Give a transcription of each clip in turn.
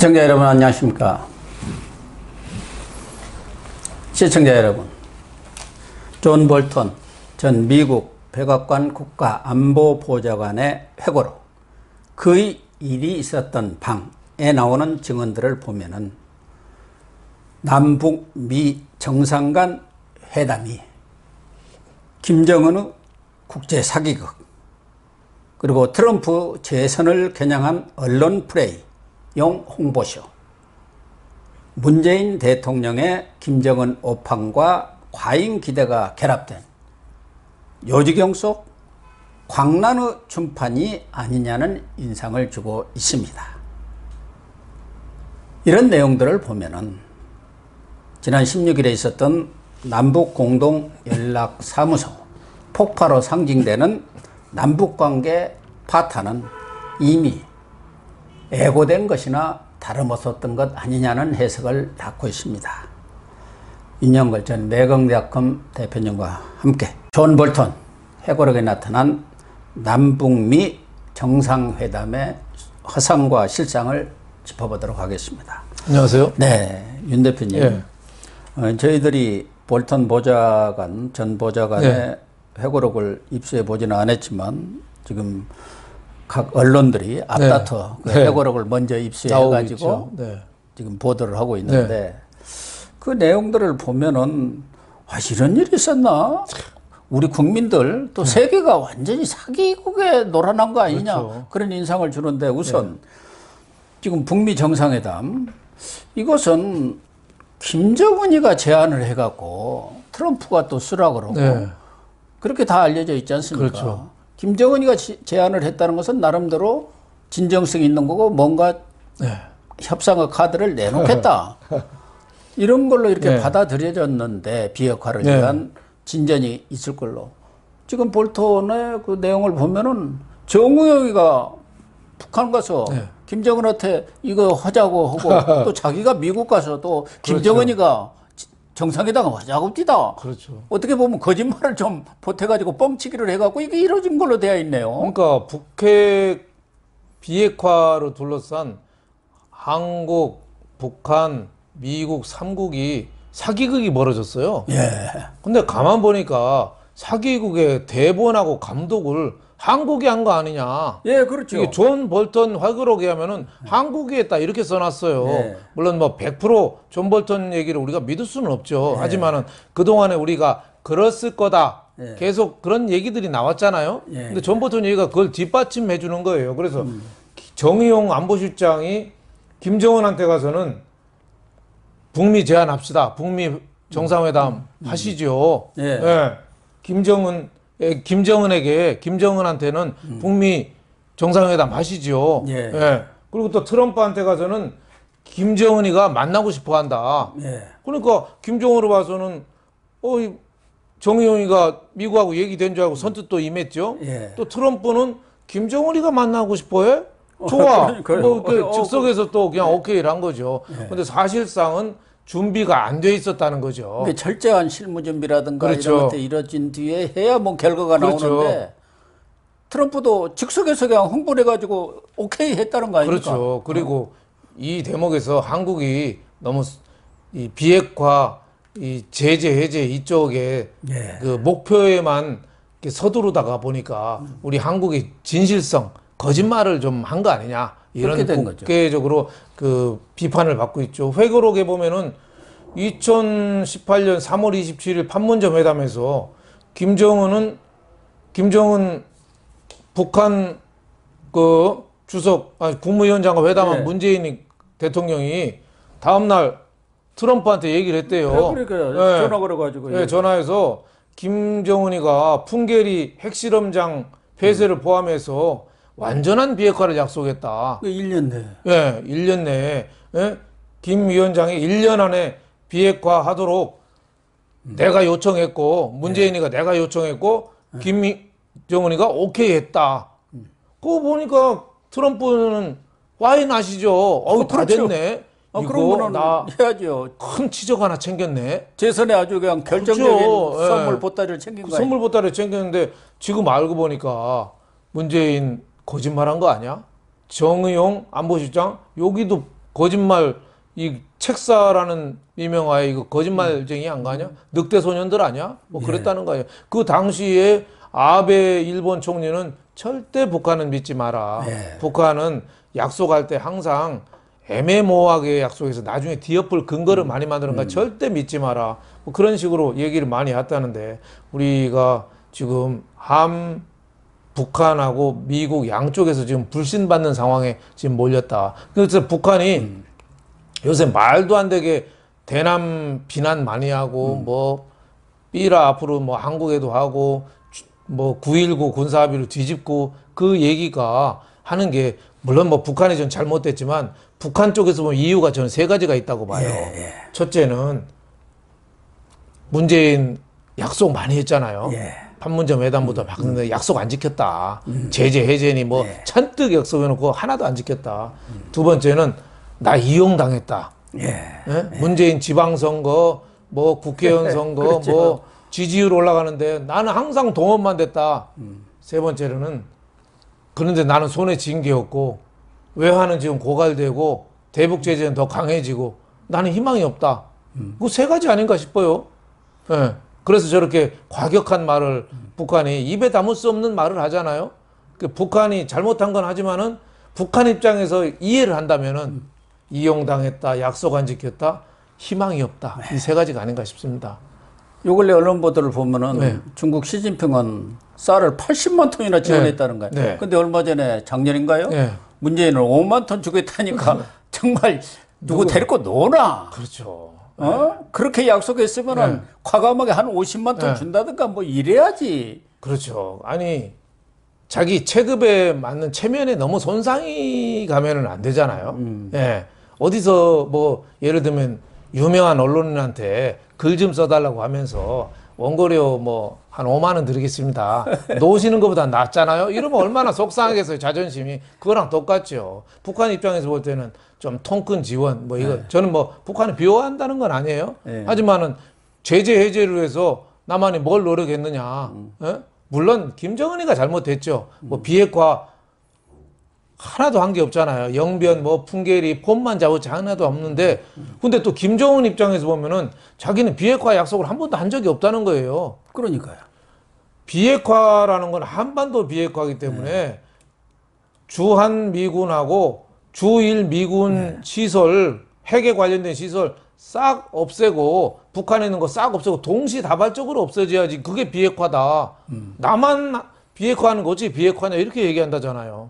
시청자 여러분 안녕하십니까. 시청자 여러분, 존 볼턴 전 미국 백악관 국가안보보좌관의 회고로 그의 일이 있었던 방에 나오는 증언들을 보면은 남북미 정상 간 회담이 김정은의 국제 사기극, 그리고 트럼프 재선을 겨냥한 언론 플레이용 홍보쇼, 문재인 대통령의 김정은 오판과 과잉 기대가 결합된 요지경 속 광란의 춤판이 아니냐는 인상을 주고 있습니다. 이런 내용들을 보면은 지난 16일에 있었던 남북공동연락사무소 폭파로 상징되는 남북관계 파탄은 이미 애고된 것이나 다름없었던 것 아니냐는 해석을 낳고 있습니다. 윤영걸 전 매경대학금 대표님과 함께 존 볼턴 회고록에 나타난 남북미 정상회담의 허상과 실상을 짚어보도록 하겠습니다. 안녕하세요. 네, 윤 대표님. 예. 저희들이 볼턴 보좌관, 전 보좌관의 예. 회고록을 입수해 보지는 않았지만 지금 각 언론들이 앞다퉈 그 회고록을 먼저 입수해가지고 지금 보도를 하고 있는데 그 내용들을 보면은 이런 일이 있었나? 우리 국민들 또 세계가 완전히 사기국에 놀아난 거 아니냐? 그렇죠. 그런 인상을 주는데 우선 지금 북미 정상회담 이것은 김정은이가 제안을 해갖고 트럼프가 또 쓰라고 그러고 그렇게 다 알려져 있지 않습니까? 그렇죠. 김정은이가 제안을 했다는 것은 나름대로 진정성 있는 거고 뭔가 협상의 카드를 내놓겠다. 이런 걸로 이렇게 받아들여졌는데 비핵화를 위한 진전이 있을 걸로. 지금 볼턴의 그 내용을 보면은 정의용이가 북한 가서 김정은한테 이거 하자고 하고 또 자기가 미국 가서 또 김정은이가 정상회담 하자고 뛰다. 그렇죠. 어떻게 보면 거짓말을 좀 보태가지고 뻥치기를 해갖고 이게 이루어진 걸로 되어 있네요. 그러니까 북핵 비핵화로 둘러싼 한국, 북한, 미국 3국이 사기극이 벌어졌어요. 근데 가만 보니까 사기극의 대본하고 감독을 한국이 한 거 아니냐. 그렇죠. 이게 존 볼턴 회고록에 하면은 한국이 했다 이렇게 써놨어요. 물론 뭐 100% 존 볼턴 얘기를 우리가 믿을 수는 없죠. 하지만은 그동안에 우리가 그랬을 거다. 계속 그런 얘기들이 나왔잖아요. 근데 존 볼턴 얘기가 그걸 뒷받침해 주는 거예요. 그래서 정의용 안보실장이 김정은한테 가서는 북미 제안합시다. 북미 정상회담 하시죠. 김정은한테는 북미 정상회담 하시죠. 그리고 또 트럼프한테 가서는 김정은이가 만나고 싶어 한다. 그러니까 김정은으로 봐서는 정의용이가 미국하고 얘기된 줄 알고 선뜻 또 임했죠. 또 트럼프는 김정은이가 만나고 싶어 해? 좋아. 즉석에서 또 그냥 오케이를 한 거죠. 근데 사실상은 준비가 안 돼 있었다는 거죠. 철저한 실무 준비라든가 이런 것들이 이루어진 뒤에 해야 뭐 결과가 나오는데 트럼프도 즉석에서 그냥 홍보를 해가지고 오케이 했다는 거 아닙니까? 그렇죠. 그리고 이 대목에서 한국이 너무 이 비핵화, 이 제재 해제 이쪽에 그 목표에만 이렇게 서두르다가 보니까 우리 한국이 진실성, 거짓말을 좀 한 거 아니냐. 이런 국제적으로 그 비판을 받고 있죠. 회고록에 보면은 2018년 3월 27일 판문점 회담에서 김정은 북한 그 국무위원장과 회담한 문재인 대통령이 다음날 트럼프한테 얘기를 했대요. 그러니까 전화 걸어가지고. 전화해서 김정은이가 풍계리 핵실험장 폐쇄를 포함해서 완전한 비핵화를 약속했다. 1년 내에. 1년 내에. 김 위원장이 1년 안에 비핵화하도록 내가 요청했고, 문재인이가 내가 요청했고, 김정은이가 오케이 했다. 그거 보니까 트럼프는 와인 아시죠? 다 됐네. 그러면은 나 해야죠. 큰 치적 하나 챙겼네. 재선에 아주 그냥 결정적인 선물 보따리를 챙긴 거예요. 선물 보따리를 챙겼는데 지금 알고 보니까 문재인 거짓말한 거 아니야? 정의용 안보실장 여기도 거짓말 이 책사라는 유명화에 이거 거짓말쟁이 안 가냐? 늑대 소년들 아니야? 뭐 그랬다는 거예요. 그 당시에 아베 일본 총리는 절대 북한은 믿지 마라. 북한은 약속할 때 항상 애매모호하게 약속해서 나중에 뒤엎을 근거를 많이 만드는 거 절대 믿지 마라. 뭐 그런 식으로 얘기를 많이 했다는데 우리가 지금 북한하고 미국 양쪽에서 지금 불신받는 상황에 지금 몰렸다. 그래서 북한이 요새 말도 안 되게 대남 비난 많이 하고 뭐 삐라 앞으로 뭐 한국에도 하고 뭐 9.19 군사합의를 뒤집고 그 얘기가 하는 게 물론 뭐 북한이 좀 잘못됐지만 북한 쪽에서 보면 이유가 저는 세 가지가 있다고 봐요. 첫째는 문재인 약속 많이 했잖아요. 판문점 회담부터 박는데 약속 안 지켰다. 제재 해제니 뭐 잔뜩 약속해놓고 하나도 안 지켰다. 두 번째는 나 이용당했다. 문재인 지방선거, 뭐 국회의원 선거, 그렇죠. 뭐 지지율 올라가는데 나는 항상 동원만 됐다. 세 번째로는 그런데 나는 손에 쥔 게 없고 외환은 지금 고갈되고 대북 제재는 더 강해지고 나는 희망이 없다. 그 세 가지 아닌가 싶어요. 그래서 저렇게 과격한 말을 북한이 입에 담을 수 없는 말을 하잖아요. 그 북한이 잘못한 건 하지만은 북한 입장에서 이해를 한다면은 이용당했다, 약속 안 지켰다, 희망이 없다. 이 세 가지가 아닌가 싶습니다. 요 근래 언론 보도를 보면은 중국 시진핑은 쌀을 80만 톤이나 지원했다는 거예요. 근데 얼마 전에 작년인가요? 문재인은 5만 톤 주겠다니까 정말 누구 데리고 노나? 그렇죠. 그렇게 약속했으면은 과감하게 한 50만 톤 준다든가 뭐 이래야지. 그렇죠. 아니 자기 체급에 맞는 체면에 너무 손상이 가면은 안 되잖아요. 어디서 뭐 예를 들면 유명한 언론인한테 글 좀 써달라고 하면서 원고료 뭐 한 5만 원 드리겠습니다. 놓으시는 것보다 낫잖아요. 이러면 얼마나 속상하겠어요. 자존심이. 그거랑 똑같죠. 북한 입장에서 볼 때는 좀 통큰 지원 뭐 이거 저는 뭐 북한을 비호한다는 건 아니에요. 하지만은 제재 해제를 해서 남한이 뭘 노력했느냐. 물론 김정은이가 잘못했죠. 뭐 비핵화 하나도 한 게 없잖아요. 영변, 뭐 풍계리, 폼만 잡았지 하나도 없는데, 근데 또 김정은 입장에서 보면은 자기는 비핵화 약속을 한 번도 한 적이 없다는 거예요. 그러니까요. 비핵화라는 건 한반도 비핵화이기 때문에 주한 미군하고 주일 미군 시설, 핵에 관련된 시설 싹 없애고 북한에 있는 거 싹 없애고 동시다발적으로 없어져야지 그게 비핵화다. 나만 비핵화하는 거지 비핵화냐 이렇게 얘기한다잖아요.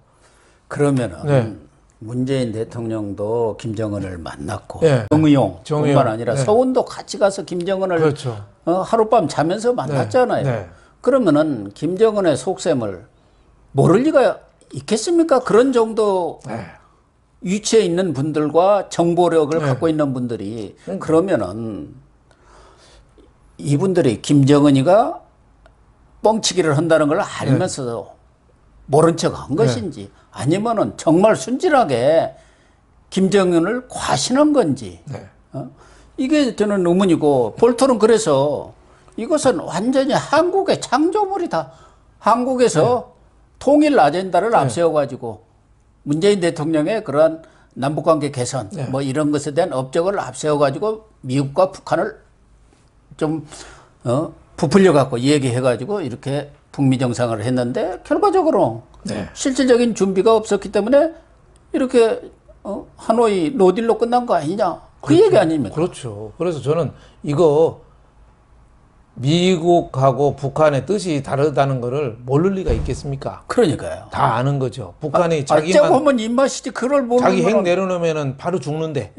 그러면은 문재인 대통령도 김정은을 만났고 정의용뿐만 아니라 서훈도 같이 가서 김정은을 그렇죠. 하룻밤 자면서 만났잖아요. 그러면은 김정은의 속셈을 모를 리가 있겠습니까? 그런 정도 위치에 있는 분들과 정보력을 갖고 있는 분들이 그러면은 이분들이 김정은이가 뻥치기를 한다는 걸 알면서도 모른 척 한 것인지 아니면은 정말 순진하게 김정은을 과신한 건지 이게 저는 의문이고 볼턴은 그래서 이것은 완전히 한국의 창조물이다. 한국에서 통일 아젠다를 앞세워가지고 문재인 대통령의 그러한 남북관계 개선 뭐 이런 것에 대한 업적을 앞세워가지고 미국과 북한을 좀 부풀려갖고 얘기해가지고 이렇게 북미 정상을 했는데 결과적으로 실질적인 준비가 없었기 때문에 이렇게 하노이 노딜로 끝난 거 아니냐 그 그렇죠. 얘기 아닙니까? 그렇죠. 그래서 저는 이거 미국하고 북한의 뜻이 다르다는 거를 모를 리가 있겠습니까? 그러니까요. 다 아는 거죠. 북한이 자기만 보면 입맛이지 그걸 모르는 자기 핵 내려놓으면은 바로 죽는데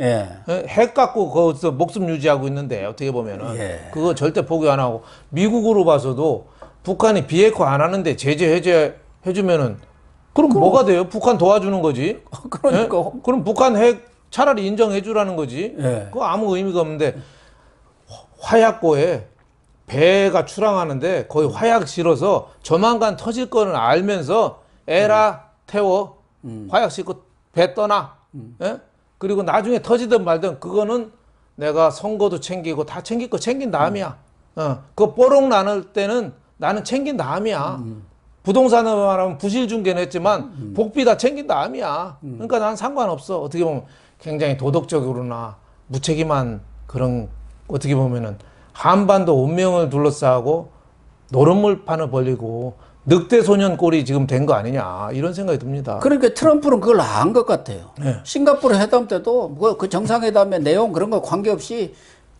핵 갖고 거기서 목숨 유지하고 있는데 어떻게 보면은 그거 절대 포기 안 하고 미국으로 봐서도 북한이 비핵화 안 하는데 제재 해제 해주면은 그럼 뭐가 돼요? 북한 도와주는 거지. 그러니까 그럼 북한 핵 차라리 인정해 주라는 거지. 그거 아무 의미가 없는데 화약고에 배가 출항하는데 거의 화약 실어서 조만간 터질 거는 알면서 에라 태워 화약 싣고 배 떠나. 그리고 나중에 터지든 말든 그거는 내가 선거도 챙기고 다 챙길 거 챙긴 다음이야. 그거 뽀록 나눌 때는 나는 챙긴 다음이야. 부동산으로 말하면 부실 중개는 했지만 복비 다 챙긴 다음이야. 그러니까 난 상관없어. 어떻게 보면 굉장히 도덕적으로나 무책임한 그런 어떻게 보면은 한반도 운명을 둘러싸고 노름물판을 벌리고 늑대 소년 꼴이 지금 된 거 아니냐 이런 생각이 듭니다. 그러니까 트럼프는 그걸 안 것 같아요. 네. 싱가포르 회담 때도 뭐 그 정상회담의 내용 그런 거 관계없이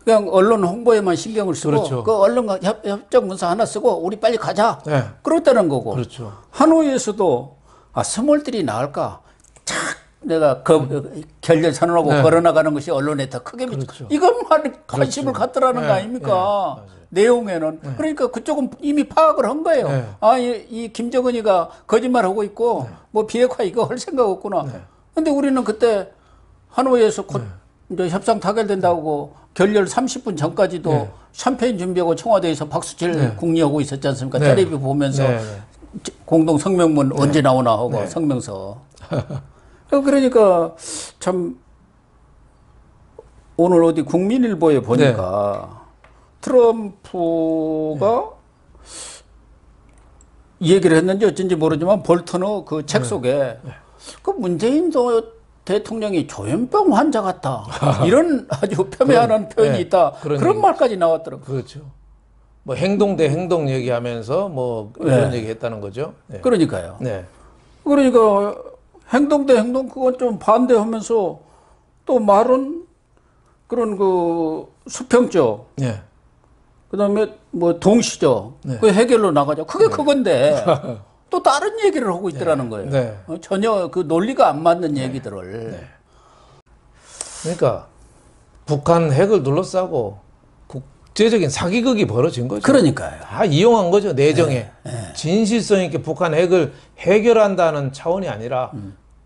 그냥 언론 홍보에만 신경을 쓰고 그렇죠. 그 언론 협정 문서 하나 쓰고 우리 빨리 가자. 네. 그렇다는 거고. 그렇죠. 하노이에서도 스몰들이 나을까? 착 내가 결렬 선언하고 네. 걸어나가는 것이 언론에 더 크게 그렇죠. 이것만 관심을 그렇죠. 갖더라는 네. 거 아닙니까? 내용에는. 그러니까 그쪽은 이미 파악을 한 거예요. 네. 이 김정은이가 거짓말하고 있고 뭐 비핵화 이거 할 생각 없구나. 근데 우리는 그때 하노이에서 곧 이제 협상 타결된다고 결렬 30분 전까지도 샴페인 준비하고 청와대에서 박수칠 국리하고 있었지 않습니까? 텔레비 보면서 공동 성명문 언제 나오나 하고 성명서. 그러니까 참 오늘 어디 국민일보에 보니까 트럼프가 이 얘기를 했는지 어쩐지 모르지만 볼턴의 그 책 속에 그 문재인 대통령이 조현병 환자 같다. 이런 아주 폄훼하는 표현이 있다. 그런 말까지 나왔더라고요. 그렇죠. 뭐 행동 대 행동 얘기하면서 뭐 이런 얘기 했다는 거죠. 네. 그러니까요. 네. 그러니까 행동 대 행동 그건 좀 반대하면서 또 말은 그런 그 수평적 네. 그다음에 뭐 동시적 그 해결로 나가자. 그게 그건데 또 다른 얘기를 하고 있더라는 거예요. 네. 전혀 그 논리가 안 맞는 얘기들을. 그러니까 북한 핵을 둘러싸고 국제적인 사기극이 벌어진 거죠. 그러니까요. 다 이용한 거죠. 내정에. 진실성 있게 북한 핵을 해결한다는 차원이 아니라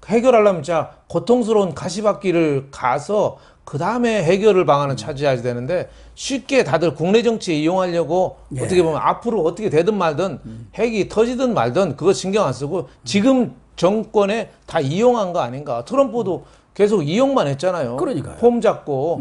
해결하려면 진짜 고통스러운 가시밭길을 가서 그 다음에 해결을 방안을 찾아야 되는데 쉽게 다들 국내 정치에 이용하려고 어떻게 보면 앞으로 어떻게 되든 말든 핵이 터지든 말든 그거 신경 안 쓰고 지금 정권에 다 이용한 거 아닌가. 트럼프도 계속 이용만 했잖아요. 그러니까요. 폼 잡고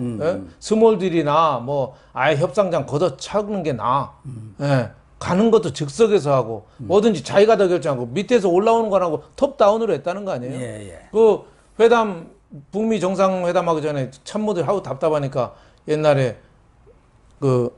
스몰딜이나 뭐 아예 협상장 걷어차는 게 나아. 예. 가는 것도 즉석에서 하고 뭐든지 자기가 다 결정하고 밑에서 올라오는 거라고 톱다운으로 했다는 거 아니에요? 그 회담 북미 정상회담하기 전에 참모들 하고 답답하니까 옛날에 그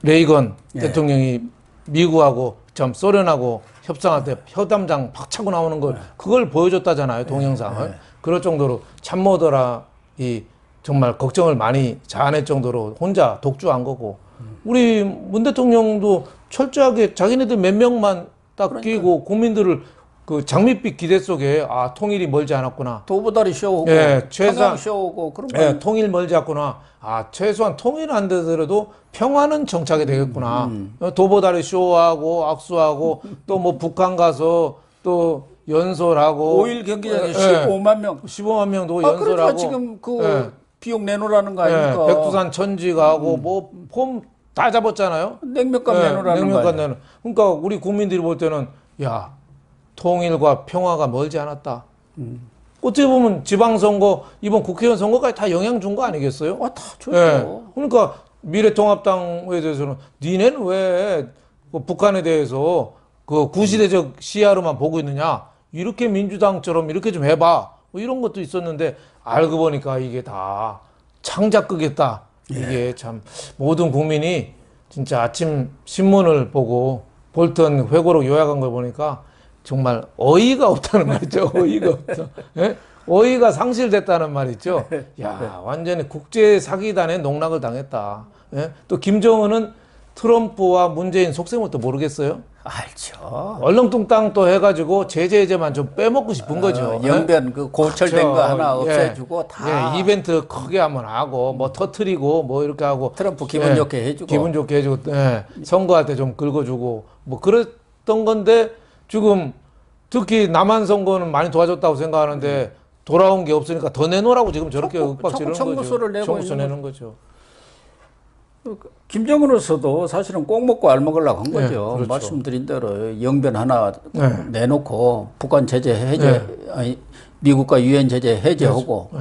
레이건 대통령이 미국하고 참 소련하고 협상할 때 회담장 팍 차고 나오는 걸 그걸 보여줬다잖아요. 동영상을. 그럴 정도로 참모더라 이 정말 걱정을 많이 자아낼 정도로 혼자 독주한 거고 우리 문 대통령도 철저하게 자기네들 몇 명만 딱 끼고 국민들을 그 장밋빛 기대 속에 통일이 멀지 않았구나. 도보다리 쇼 오고 최소한 쇼 오고 그런 거. 통일 멀지 않구나. 최소한 통일 안 되더라도 평화는 정착이 되겠구나. 도보다리 쇼하고 악수하고 또 뭐 북한 가서 또 연설하고 5일 경기장에 15만 명. 15만 명도 연설하고. 그러니까 지금 그 비용 내놓으라는 거 아닙니까? 백두산 천지 가고 뭐 폼 다 잡았잖아요. 냉면값 내놓으라는 거 아니에요? 그러니까 우리 국민들이 볼 때는 야 통일과 평화가 멀지 않았다. 어떻게 보면 지방선거 이번 국회의원 선거까지 다 영향 준 거 아니겠어요? 다 줬죠. 그러니까 미래통합당에 대해서는 니네는 왜 북한에 대해서 그 구시대적 시야로만 보고 있느냐? 이렇게 민주당처럼 이렇게 좀 해봐. 뭐 이런 것도 있었는데 알고 보니까 이게 다 창작극이었다. 이게 참 모든 국민이 진짜 아침 신문을 보고 볼턴 회고록 요약한 걸 보니까 정말 어이가 없다는 말이죠. 어이가 없다. 예? 어이가 상실됐다는 말이죠. 야, 완전히 국제 사기단에 농락을 당했다. 예? 또 김정은은 트럼프와 문재인 속셈을 모르겠어요? 알죠. 얼렁뚱땅 또 해가지고 제재만 좀 빼먹고 싶은 거죠. 연변 그 고철된 거 하나 없애주고 다. 이벤트 크게 한번 하고 뭐 터트리고 뭐 이렇게 하고 트럼프 기분 좋게 해주고. 기분 좋게 해주고 선거할 때 좀 긁어주고 뭐 그랬던 건데 지금 특히 남한 선거는 많이 도와줬다고 생각하는데 돌아온 게 없으니까 더 내놓으라고 지금 저렇게 윽박 지르는 거죠. 청구서를 내고 청구서 내는 거죠. 김정은으로서도 사실은 꼭 먹고 알 먹으려고 한 거죠. 그렇죠. 말씀드린 대로 영변 하나 내놓고 북한 제재 해제, 아니, 미국과 유엔 제재 해제하고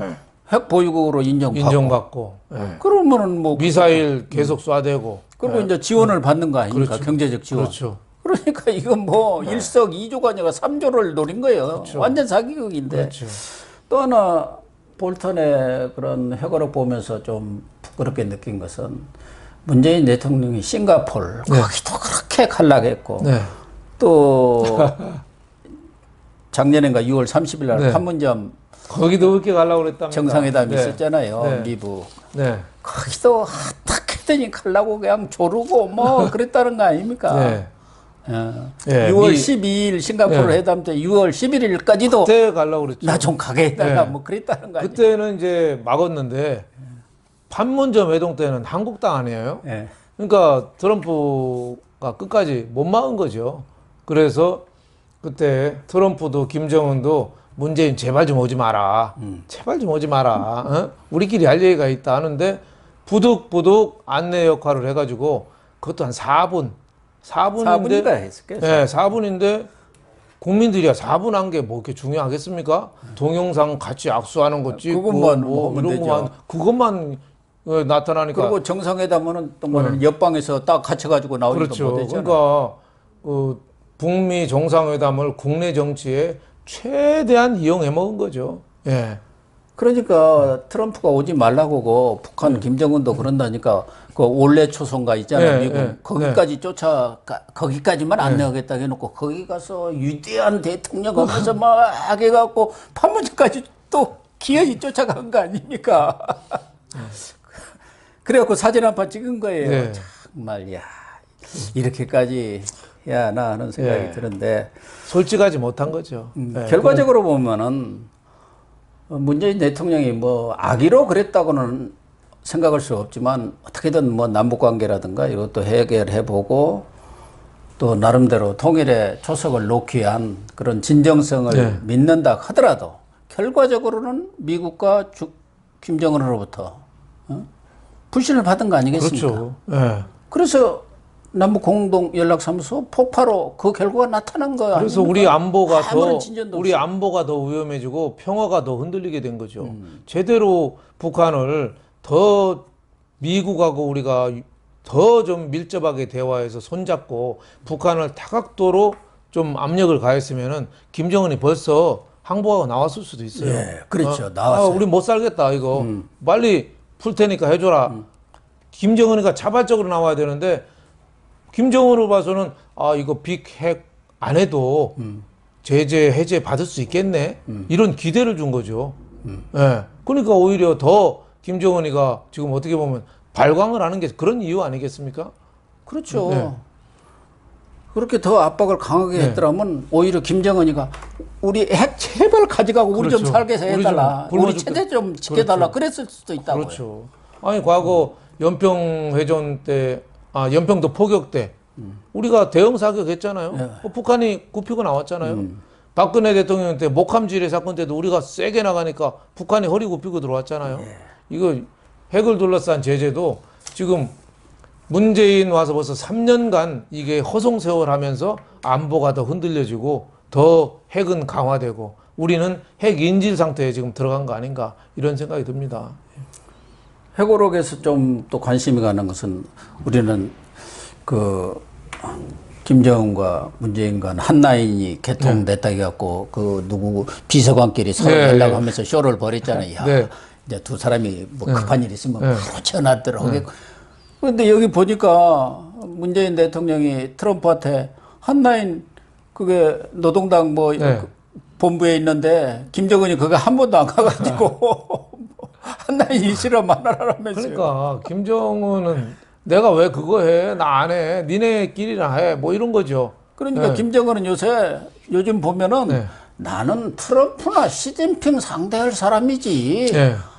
핵 보유국으로 인정받고. 그러면은 뭐 미사일 계속 쏴대고. 그리고 이제 지원을 받는 거 아닙니까? 그렇죠. 경제적 지원. 그렇죠. 그러니까 이건 뭐 일석이조가 아니라 3조를 노린 거예요. 그렇죠. 완전 사기극인데. 그렇죠. 또 하나 볼턴의 그런 회고록 보면서 좀 부끄럽게 느낀 것은 문재인 대통령이 싱가포르 거기도 그렇게 칼락했고 또 작년인가 6월 30일 날 판문점 거기도 그렇게 가려고 그랬답니다. 정상회담이 있었잖아요. 미국. 거기도 어떻게든 가려고 그냥 조르고 뭐 그랬다는 거 아닙니까? 6월 12일 싱가포르 회담 때 6월 11일까지도 그때 가려고 그랬죠. 나 좀 가게 해달라 뭐 그랬다는 거 아니에요? 그때는 이제 막았는데 판문점 회동 때는 한국당 아니에요? 그러니까 트럼프가 끝까지 못 막은 거죠. 그래서 그때 트럼프도 김정은도 문재인 제발 좀 오지 마라. 제발 좀 오지 마라. 어? 우리끼리 할 얘기가 있다 하는데 부득부득 안내 역할을 해가지고 그것도 한 4분인데 했을게요. 4분인데 국민들이야 4분 한 게 뭐 이렇게 중요하겠습니까? 동영상 같이 악수하는 거 찍고 그것만 뭐 하면 이런 것만 그것만 나타나니까 그리고 정상회담은 또 뭐는 옆방에서 딱 갇혀가지고 나오지도 그렇죠. 못했잖아요. 그러니까 북미 정상회담을 국내 정치에 최대한 이용해 먹은 거죠. 그러니까 트럼프가 오지 말라고 북한 김정은도 그런다니까 그 올해 초선가 있잖아요. 미국 거기까지 거기까지만 안 내가겠다 해놓고 거기 가서 위대한 대통령 하면서 막 해갖고 판문점까지 또 기어이 쫓아간 거 아닙니까? 그래갖고 사진 한 판 찍은 거예요. 정말 야 이렇게까지 해야 하나 하는 생각이 드는데 솔직하지 못한 거죠. 결과적으로 보면은 문재인 대통령이 뭐 악의로 그랬다고는 생각할 수 없지만 어떻게든 뭐 남북 관계라든가 이것도 해결해보고 또 나름대로 통일의 초석을 놓기 위한 그런 진정성을 믿는다 하더라도 결과적으로는 미국과 김정은으로부터 불신을 받은 거 아니겠습니까? 그렇죠. 그래서 남북 공동 연락사무소 폭파로 그 결과가 나타난 거야. 그래서 우리 안보가 더 위험해지고 평화가 더 흔들리게 된 거죠. 제대로 북한을 더 미국하고 우리가 더 좀 밀접하게 대화해서 손잡고 북한을 다각도로 좀 압력을 가했으면은 김정은이 벌써 항복하고 나왔을 수도 있어요. 그렇죠. 나왔어요. 우리 못 살겠다 이거 빨리 풀 테니까 해줘라. 김정은이가 자발적으로 나와야 되는데 김정은으로 봐서는 이거 빅 핵 안 해도 제재 해제 받을 수 있겠네 이런 기대를 준 거죠. 그러니까 오히려 더 김정은이가 지금 어떻게 보면 발광을 하는 게 그런 이유 아니겠습니까? 그렇죠. 그렇게 더 압박을 강하게 했더라면 오히려 김정은이가 우리 핵 제발 가져가고 우리 좀 살게 해달라. 우리 체제 좀 지켜달라. 그랬을 수도 있다고요. 그렇죠. 아니 과거 연평해전 때 연평도 포격 때 우리가 대응 사격했잖아요. 북한이 굽히고 나왔잖아요. 박근혜 대통령 때 목함지뢰 사건 때도 우리가 세게 나가니까 북한이 허리 굽히고 들어왔잖아요. 이거 핵을 둘러싼 제재도 지금 문재인 와서 벌써 3년간 이게 허송세월하면서 안보가 더 흔들려지고 더 핵은 강화되고 우리는 핵 인질 상태에 지금 들어간 거 아닌가 이런 생각이 듭니다. 회고록에서 좀 또 관심이 가는 것은 우리는 그 김정은과 문재인 간 한라인이 개통됐다 해갖고 그 누구 비서관끼리 서로 연락하면서 쇼를 벌였잖아요. 이제 두 사람이 뭐 급한 일 있으면 바로 전화들을 하겠고. 그런데 여기 보니까 문재인 대통령이 트럼프한테 한라인 그게 노동당 뭐 본부에 있는데 김정은이 그거 한 번도 안 가가지고 한라인 이시러 만나라면서요. 그러니까 김정은은 내가 왜 그거 해? 나 안 해. 니네끼리나 해. 뭐 이런 거죠. 그러니까 김정은은 요즘 보면은 나는 트럼프나 시진핑 상대할 사람이지.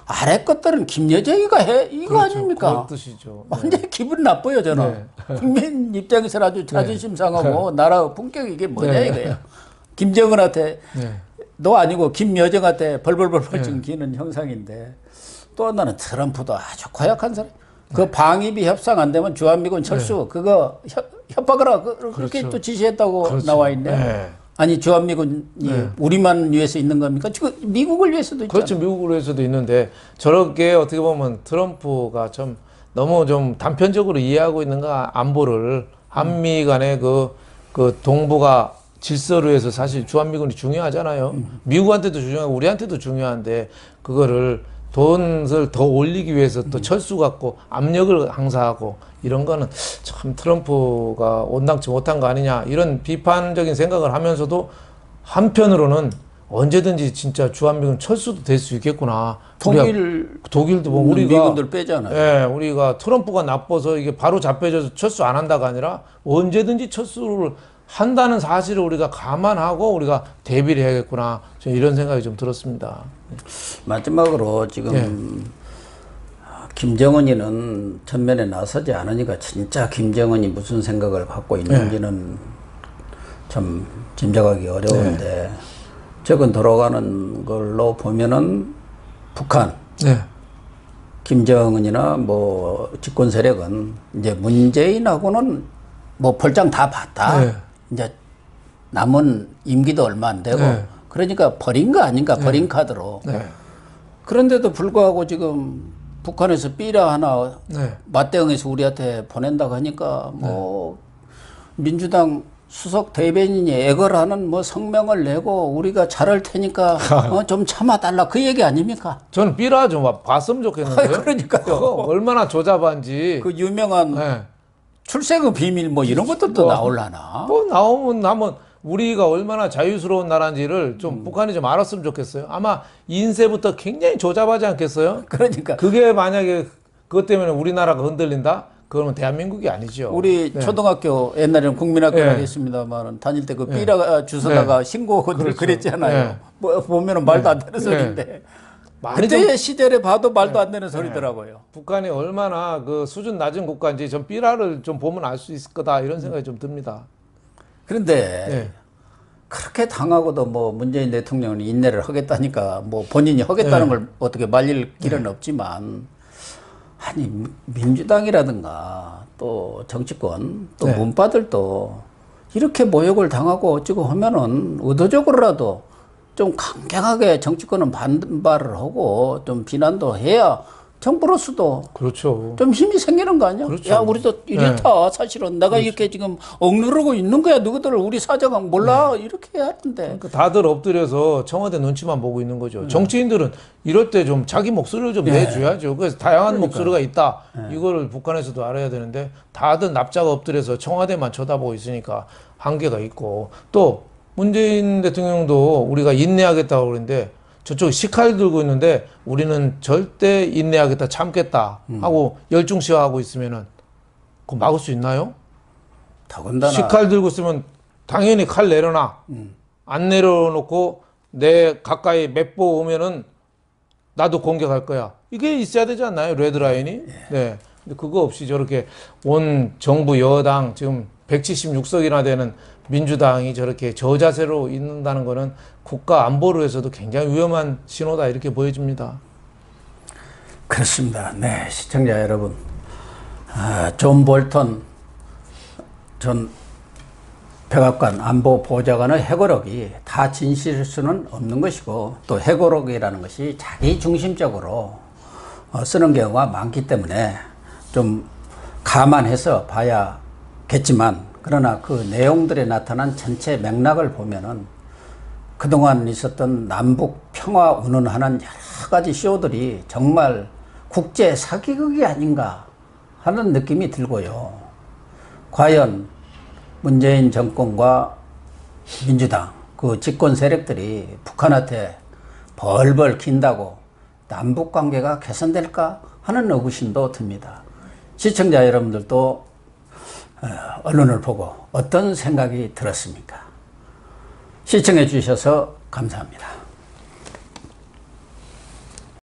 아래 것들은 김여정이가 해. 이거 그렇죠. 아닙니까? 그런 뜻이죠. 완전히 기분 나빠요, 저는. 국민 입장에서는 아주 자존심 상하고 나라 품격 이게 뭐냐 이거예요. 김정은한테 너 아니고 김여정한테 벌벌벌벌 지금 기는 형상인데 또 하나는 트럼프도 아주 고약한 사람. 그 방위비 협상 안 되면 주한미군 철수 그거 협박을 하고 그렇게 또 지시했다고 나와 있네. 아니 주한미군이 우리만 위해서 있는 겁니까? 지금 미국을 위해서도 있잖아요. 그렇죠. 미국을 위해서도 있는데 저렇게 어떻게 보면 트럼프가 좀 너무 좀 단편적으로 이해하고 있는가 안보를 한미 간의 그 동북아 질서로 해서 사실 주한미군이 중요하잖아요. 미국한테도 중요하고 우리한테도 중요한데 그거를 돈을 더 올리기 위해서 또 철수 갖고 압력을 행사하고 이런 거는 참 트럼프가 온당치 못한 거 아니냐 이런 비판적인 생각을 하면서도 한편으로는 언제든지 진짜 주한미군 철수도 될 수 있겠구나. 독일도 뭐 우리가 미군들 빼잖아요. 예, 우리가 트럼프가 나빠서 이게 바로 잡혀져서 철수 안 한다가 아니라 언제든지 철수를 한다는 사실을 우리가 감안하고 우리가 대비를 해야겠구나. 저는 이런 생각이 좀 들었습니다. 마지막으로 지금 예. 김정은이는 전면에 나서지 않으니까 진짜 김정은이 무슨 생각을 갖고 있는지는 참 짐작하기 어려운데 최근 돌아가는 걸로 보면은 북한, 김정은이나 뭐 집권 세력은 이제 문재인하고는 뭐 벌장 다 봤다. 이제 남은 임기도 얼마 안 되고 그러니까 버린 거 아닌가 버린 카드로. 그런데도 불구하고 지금 북한에서 삐라 하나 맞대응해서 우리한테 보낸다고 하니까 뭐 민주당 수석 대변인이 애걸하는 뭐 성명을 내고 우리가 잘할 테니까 좀 참아달라 그 얘기 아닙니까? 저는 삐라 좀 봤으면 좋겠는데요. 그러니까요. 얼마나 조잡한지. 그 유명한 출세금 비밀 뭐 이런 것도 또 나올라나? 뭐 나오면 우리가 얼마나 자유스러운 나라인지를 좀 북한이 좀 알았으면 좋겠어요. 아마 인쇄부터 굉장히 조잡하지 않겠어요? 그러니까 그게 만약에 그것 때문에 우리나라가 흔들린다? 그러면 대한민국이 아니죠. 우리 초등학교 옛날에는 국민학교라고 했습니다만 다닐 때 그 삐라 주워다가 신고를 그랬잖아요. 뭐 보면은 말도 안 되는 소리인데 그때의 시대를 봐도 말도 안 되는 소리더라고요. 북한이 얼마나 그 수준 낮은 국가인지 좀 삐라를 좀 보면 알 수 있을 거다 이런 생각이 좀 듭니다. 그런데 그렇게 당하고도 뭐 문재인 대통령은 인내를 하겠다니까 뭐 본인이 하겠다는 걸 어떻게 말릴 길은 없지만 아니 민주당이라든가 또 정치권 또 문파들도 이렇게 모욕을 당하고 어찌고 하면은 의도적으로라도 좀 강경하게 정치권은 반발을 하고 좀 비난도 해야 정부로서도 그렇죠. 좀 힘이 생기는 거 아니야? 그렇죠. 야, 우리도 이렇다. 사실은 내가 이렇게 지금 억누르고 있는 거야. 누구들 우리 사정은 몰라. 이렇게 해야 하는데. 그러니까 다들 엎드려서 청와대 눈치만 보고 있는 거죠. 정치인들은 이럴 때 좀 자기 목소리를 좀 내줘야죠. 그래서 다양한 목소리가 있다. 이거를 북한에서도 알아야 되는데 다들 납작 엎드려서 청와대만 쳐다보고 있으니까 한계가 있고 또 문재인 대통령도 우리가 인내하겠다고 그러는데 저쪽 식칼 들고 있는데 우리는 절대 인내하겠다 참겠다 하고 열중시하고 있으면은 그거 막을 수 있나요? 더군다나 식칼 들고 있으면 당연히 칼 내려놔. 안 내려놓고 내 가까이 맵보 오면은 나도 공격할 거야. 이게 있어야 되지 않나요? 레드라인이? 네. 근데 그거 없이 저렇게 온 정부 여당 지금 176석이나 되는 민주당이 저렇게 저자세로 있는다는 거는 국가 안보를 위해서도 굉장히 위험한 신호다 이렇게 보여집니다. 그렇습니다. 네, 시청자 여러분. 존 볼턴 전 백악관 안보보좌관의 회고록이 다 진실일 수는 없는 것이고 또 회고록이라는 것이 자기 중심적으로 쓰는 경우가 많기 때문에 좀 감안해서 봐야겠지만 그러나 그 내용들에 나타난 전체 맥락을 보면은 그동안 있었던 남북 평화 운운하는 여러 가지 쇼들이 정말 국제 사기극이 아닌가 하는 느낌이 들고요. 과연 문재인 정권과 민주당 그 집권 세력들이 북한한테 벌벌 긴다고 남북 관계가 개선될까 하는 의구심도 듭니다. 시청자 여러분들도 언론을 보고 어떤 생각이 들었습니까? 시청해 주셔서 감사합니다.